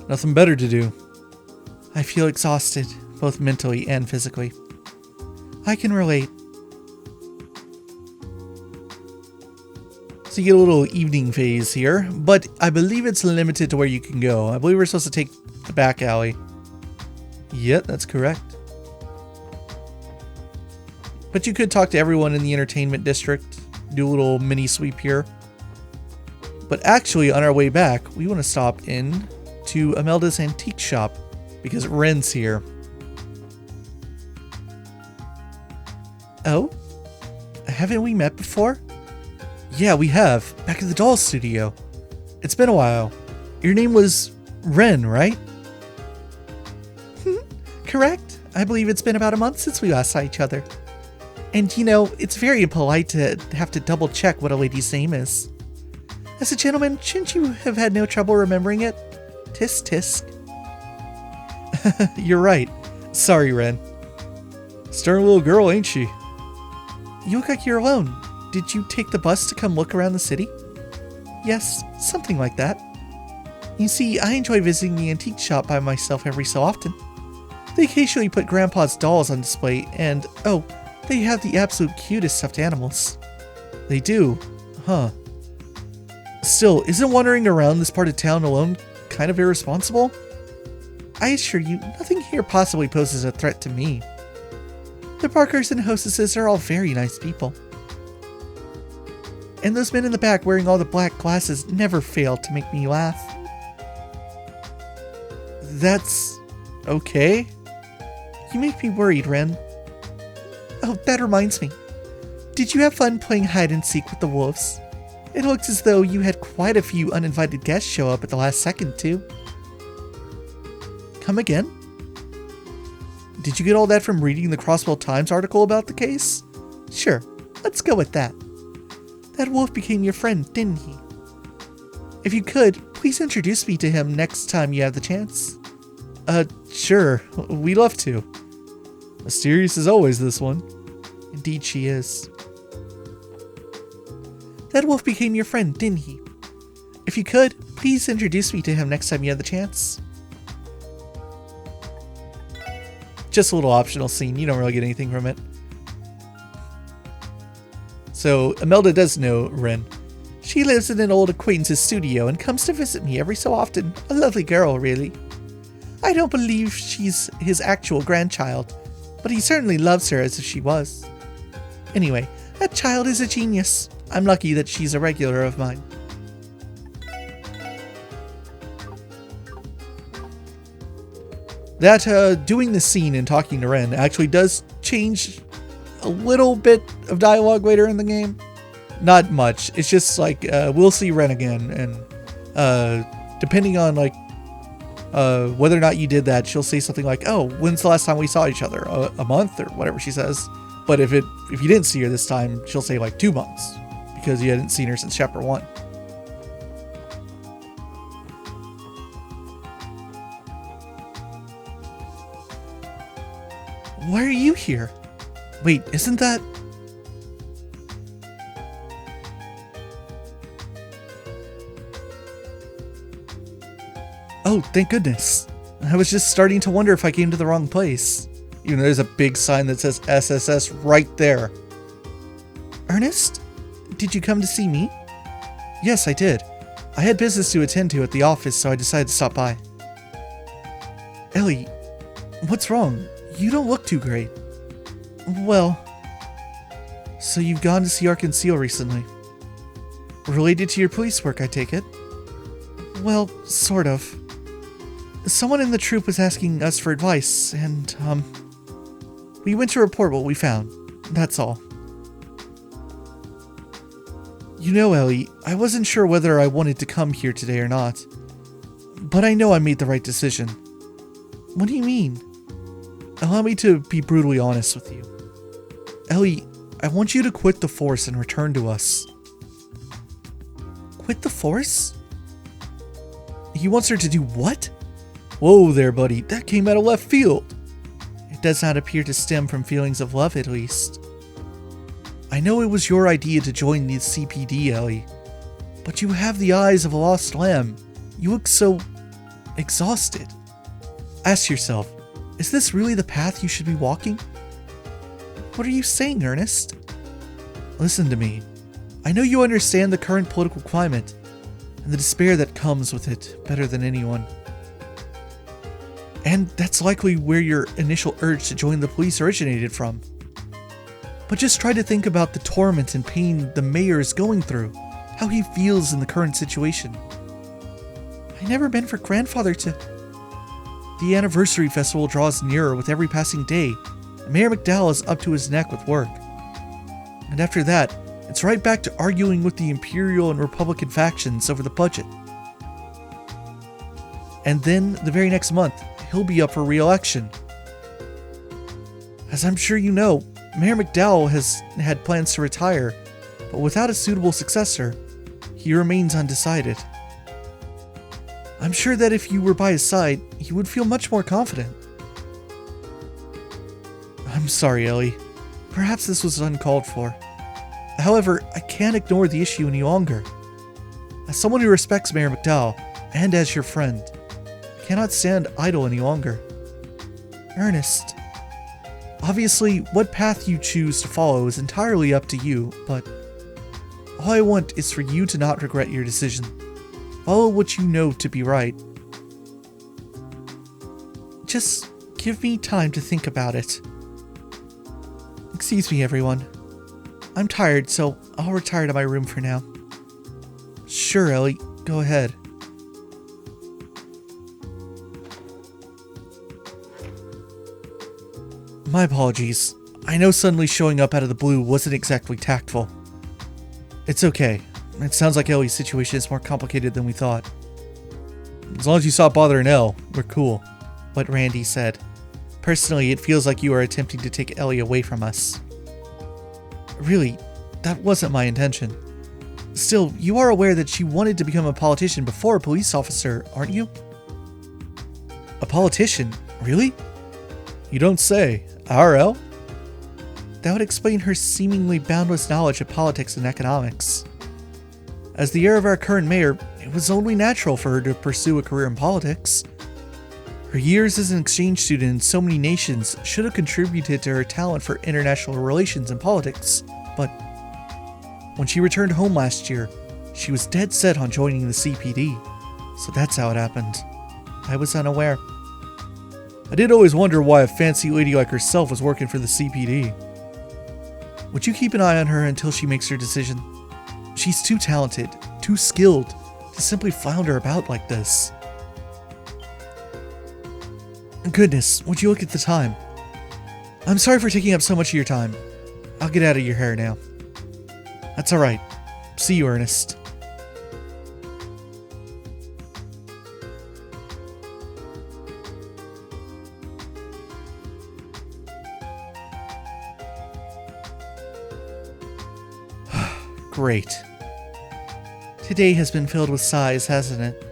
Nothing better to do. I feel exhausted, both mentally and physically. I can relate. So you get a little evening phase here, but I believe it's limited to where you can go. I believe we're supposed to take the back alley. Yep, that's correct. But you could talk to everyone in the entertainment district, do a little mini sweep here. But actually, on our way back, we want to stop in to Imelda's antique shop because Ren's here. Oh? Haven't we met before? Yeah, we have. Back at the doll studio. It's been a while. Your name was Ren, right? Correct. I believe it's been about a month since we last saw each other. And you know, it's very impolite to have to double check what a lady's name is. As a gentleman, shouldn't you have had no trouble remembering it? Tisk tisk. You're right. Sorry, Ren. Stern little girl, ain't she? You look like you're alone. Did you take the bus to come look around the city? Yes, something like that. You see, I enjoy visiting the antique shop by myself every so often. They occasionally put Grandpa's dolls on display, and oh, they have the absolute cutest stuffed animals. They do, huh? Still, isn't wandering around this part of town alone kind of irresponsible? I assure you, nothing here possibly poses a threat to me. The Parkers and hostesses are all very nice people. And those men in the back wearing all the black glasses never fail to make me laugh. That's okay. You make me worried, Ren. Oh, that reminds me. Did you have fun playing hide and seek with the wolves? It looks as though you had quite a few uninvited guests show up at the last second, too. Come again? Did you get all that from reading the Crossbell Times article about the case? Sure, let's go with that. That wolf became your friend, didn't he? If you could, please introduce me to him next time you have the chance. Sure, we'd love to. Mysterious as always, this one. Indeed she is. That wolf became your friend, didn't he? If you could, please introduce me to him next time you have the chance. Just a little optional scene, you don't really get anything from it. So, Imelda does know Ren. She lives in an old acquaintance's studio and comes to visit me every so often. A lovely girl, really. I don't believe she's his actual grandchild, but he certainly loves her as if she was. Anyway, that child is a genius. I'm lucky that she's a regular of mine. That doing the scene and talking to Ren actually does change a little bit of dialogue later in the game. Not much. It's just like we'll see Ren again, and depending on like whether or not you did that, she'll say something like, "Oh, when's the last time we saw each other? A month," or whatever she says. But if you didn't see her this time, she'll say like 2 months because you hadn't seen her since chapter 1. Why are you here? Wait, isn't that... Oh, thank goodness. I was just starting to wonder if I came to the wrong place. Even though there's a big sign that says SSS right there. Ernest? Did you come to see me? Yes, I did. I had business to attend to at the office, so I decided to stop by. Ellie, what's wrong? You don't look too great. Well... So you've gone to see Arkansas recently. Related to your police work, I take it? Well, sort of. Someone in the troop was asking us for advice, and, we went to report what we found. That's all. You know, Ellie, I wasn't sure whether I wanted to come here today or not. But I know I made the right decision. What do you mean? Allow me to be brutally honest with you. Ellie, I want you to quit the Force and return to us. Quit the Force? He wants her to do what? Whoa there, buddy. That came out of left field. It does not appear to stem from feelings of love, at least. I know it was your idea to join the CPD, Ellie. But you have the eyes of a lost lamb. You look so... exhausted. Ask yourself, is this really the path you should be walking? What are you saying, Ernest? Listen to me. I know you understand the current political climate, and the despair that comes with it better than anyone. And that's likely where your initial urge to join the police originated from. But just try to think about the torment and pain the mayor is going through, how he feels in the current situation. I never meant for grandfather to... The anniversary festival draws nearer with every passing day, and Mayor McDowell is up to his neck with work. And after that, it's right back to arguing with the Imperial and Republican factions over the budget. And then, the very next month, he'll be up for re-election. As I'm sure you know, Mayor McDowell has had plans to retire, but without a suitable successor, he remains undecided. I'm sure that if you were by his side, he would feel much more confident. I'm sorry, Ellie. Perhaps this was uncalled for. However, I can't ignore the issue any longer. As someone who respects Mayor McDowell, and as your friend, I cannot stand idle any longer. Ernest. Obviously, what path you choose to follow is entirely up to you, but all I want is for you to not regret your decision. Follow what you know to be right. Just give me time to think about it. Excuse me, everyone. I'm tired, so I'll retire to my room for now. Sure, Ellie. Go ahead. My apologies. I know suddenly showing up out of the blue wasn't exactly tactful. It's okay. It sounds like Ellie's situation is more complicated than we thought. As long as you stop bothering Elle, we're cool. What Randy said. Personally, it feels like you are attempting to take Ellie away from us. Really, that wasn't my intention. Still, you are aware that she wanted to become a politician before a police officer, aren't you? A politician? Really? You don't say. RL? That would explain her seemingly boundless knowledge of politics and economics. As the heir of our current mayor, it was only natural for her to pursue a career in politics. Her years as an exchange student in so many nations should have contributed to her talent for international relations and politics, but when she returned home last year, she was dead set on joining the CPD, so that's how it happened. I was unaware. I did always wonder why a fancy lady like herself was working for the CPD. Would you keep an eye on her until she makes her decision? She's too talented, too skilled, to simply flounder about like this. Goodness, would you look at the time? I'm sorry for taking up so much of your time. I'll get out of your hair now. That's alright. See you, Ernest. Great. Today has been filled with sighs, hasn't it?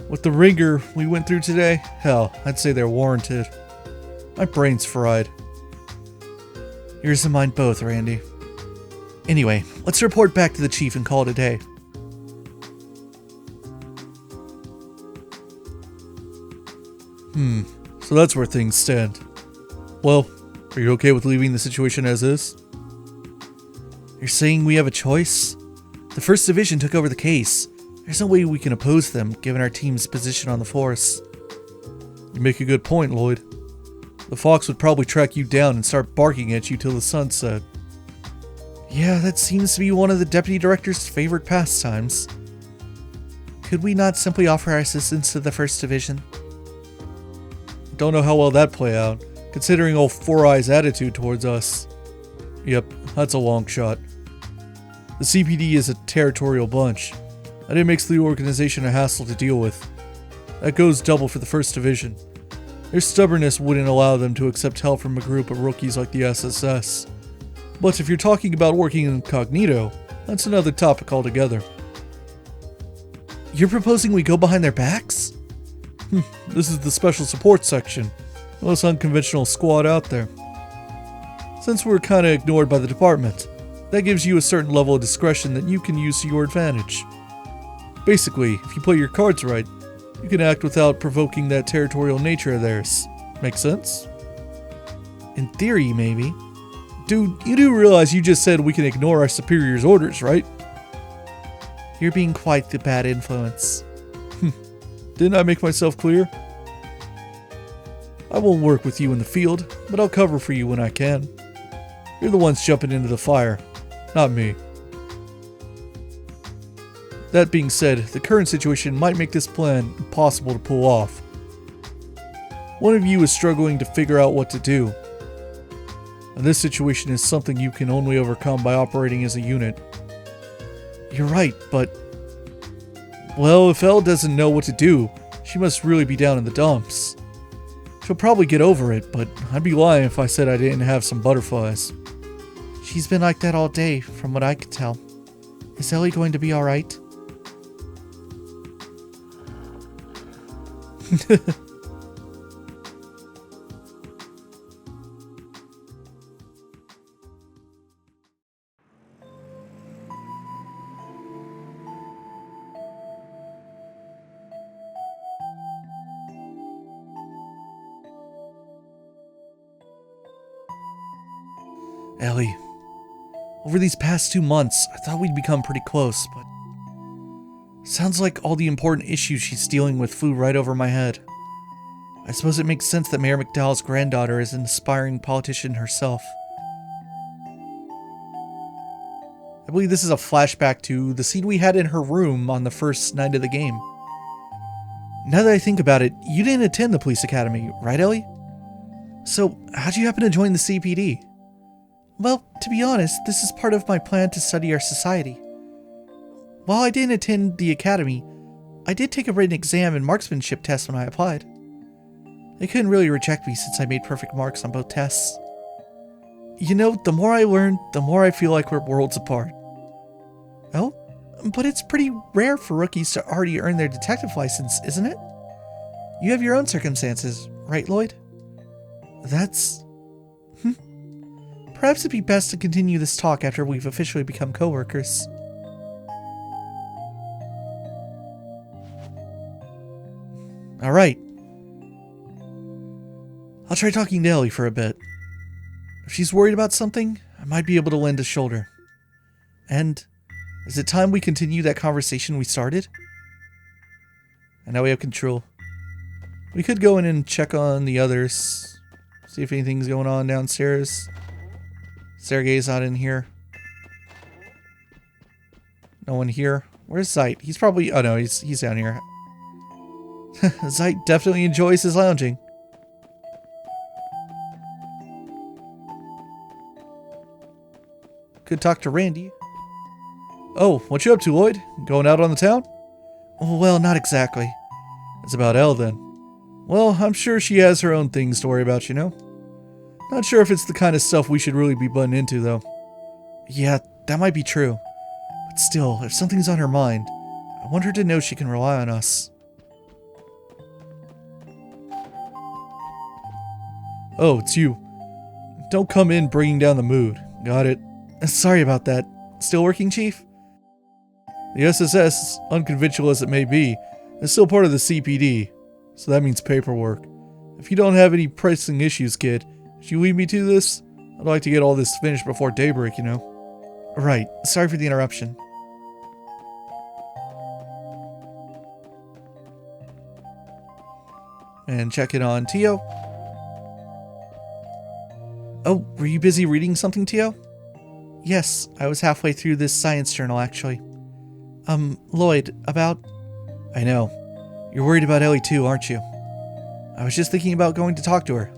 With the rigor we went through today, hell, I'd say they're warranted. My brain's fried. Yours and mine both, Randy. Anyway, let's report back to the chief and call it a day. So that's where things stand. Well, are you okay with leaving the situation as is? You're saying we have a choice? The First Division took over the case. There's no way we can oppose them, given our team's position on the force. You make a good point, Lloyd. The Fox would probably track you down and start barking at you till the sun set. Yeah, that seems to be one of the Deputy Director's favorite pastimes. Could we not simply offer our assistance to the First Division? Don't know how well that'd play out, considering old Four Eyes' attitude towards us. Yep, that's a long shot. The CPD is a territorial bunch, and it makes the organization a hassle to deal with. That goes double for the First Division. Their stubbornness wouldn't allow them to accept help from a group of rookies like the SSS. But if you're talking about working incognito, that's another topic altogether. You're proposing we go behind their backs? This is the special support section. The most unconventional squad out there. Since we're kinda ignored by the department, that gives you a certain level of discretion that you can use to your advantage. Basically, if you play your cards right, you can act without provoking that territorial nature of theirs. Make sense? In theory, maybe. Dude, you do realize you just said we can ignore our superiors' orders, right? You're being quite the bad influence. Didn't I make myself clear? I won't work with you in the field, but I'll cover for you when I can. You're the ones jumping into the fire, not me. That being said, the current situation might make this plan impossible to pull off. One of you is struggling to figure out what to do. And this situation is something you can only overcome by operating as a unit. You're right, but... well, if Elle doesn't know what to do, she must really be down in the dumps. She'll probably get over it, but I'd be lying if I said I didn't have some butterflies. She's been like that all day, from what I could tell. Is Ellie going to be alright? Ellie, over these past 2 months, I thought we'd become pretty close, but... sounds like all the important issues she's dealing with flew right over my head. I suppose it makes sense that Mayor McDowell's granddaughter is an aspiring politician herself. I believe this is a flashback to the scene we had in her room on the first night of the game. Now that I think about it, you didn't attend the police academy, right, Ellie? So, how'd you happen to join the CPD? Well, to be honest, this is part of my plan to study our society. While I didn't attend the academy, I did take a written exam and marksmanship test when I applied. They couldn't really reject me since I made perfect marks on both tests. You know, the more I learn, the more I feel like we're worlds apart. Oh, but it's pretty rare for rookies to already earn their detective license, isn't it? You have your own circumstances, right, Lloyd? That's... Perhaps it'd be best to continue this talk after we've officially become co-workers. Alright. I'll try talking to Ellie for a bit. If she's worried about something, I might be able to lend a shoulder. And is it time we continue that conversation we started? And now we have control. We could go in and check on the others. See if anything's going on downstairs. Sergei's not in here. No one here. Where's Zeit? He's probably... oh no, he's down here. Zeit definitely enjoys his lounging. Could talk to Randy. Oh, what you up to, Lloyd? Going out on the town? Well, not exactly. It's about Elle then. Well, I'm sure she has her own things to worry about, you know? Not sure if it's the kind of stuff we should really be butting into, though. Yeah, that might be true. But still, if something's on her mind, I want her to know she can rely on us. Oh, it's you. Don't come in bringing down the mood. Got it. Sorry about that. Still working, Chief? The SSS, unconventional as it may be, is still part of the CPD, so that means paperwork. If you don't have any pressing issues, kid, should you lead me to this? I'd like to get all this finished before daybreak, you know. Right. Sorry for the interruption. And check in on Tio. Oh, were you busy reading something, Tio? Yes, I was halfway through this science journal, actually. Lloyd, about... I know. You're worried about Ellie too, aren't you? I was just thinking about going to talk to her.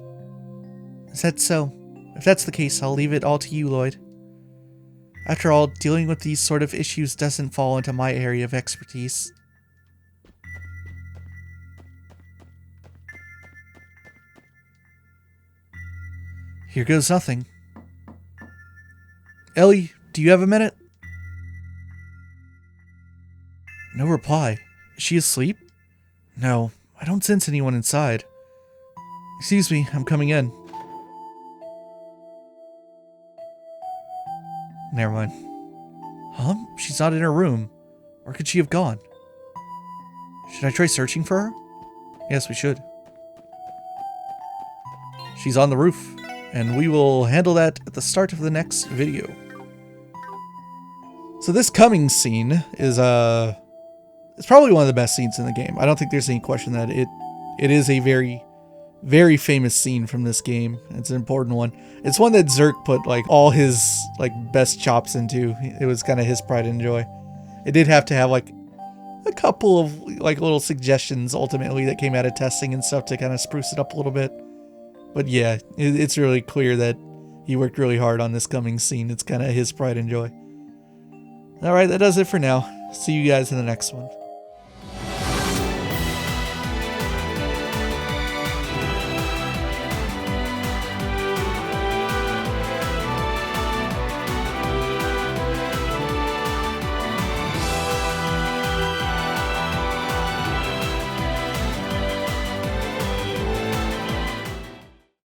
Is that so? If that's the case, I'll leave it all to you, Lloyd. After all, dealing with these sort of issues doesn't fall into my area of expertise. Here goes nothing. Ellie, do you have a minute? No reply. Is she asleep? No, I don't sense anyone inside. Excuse me, I'm coming in. Never mind. Huh? She's not in her room. Where could she have gone? Should I try searching for her? Yes, we should. She's on the roof, and we will handle that at the start of the next video. So this coming scene is it's probably one of the best scenes in the game. I don't think there's any question that it is a very, very famous scene from this game. It's an important one. It's one that Zerk put like all his like best chops into. It was kind of his pride and joy. It did have to have like a couple of like little suggestions ultimately that came out of testing and stuff to kind of spruce it up a little bit. But yeah, it's really clear that he worked really hard on this coming scene. It's kind of his pride and joy. Alright, that does it for now. See you guys in the next one.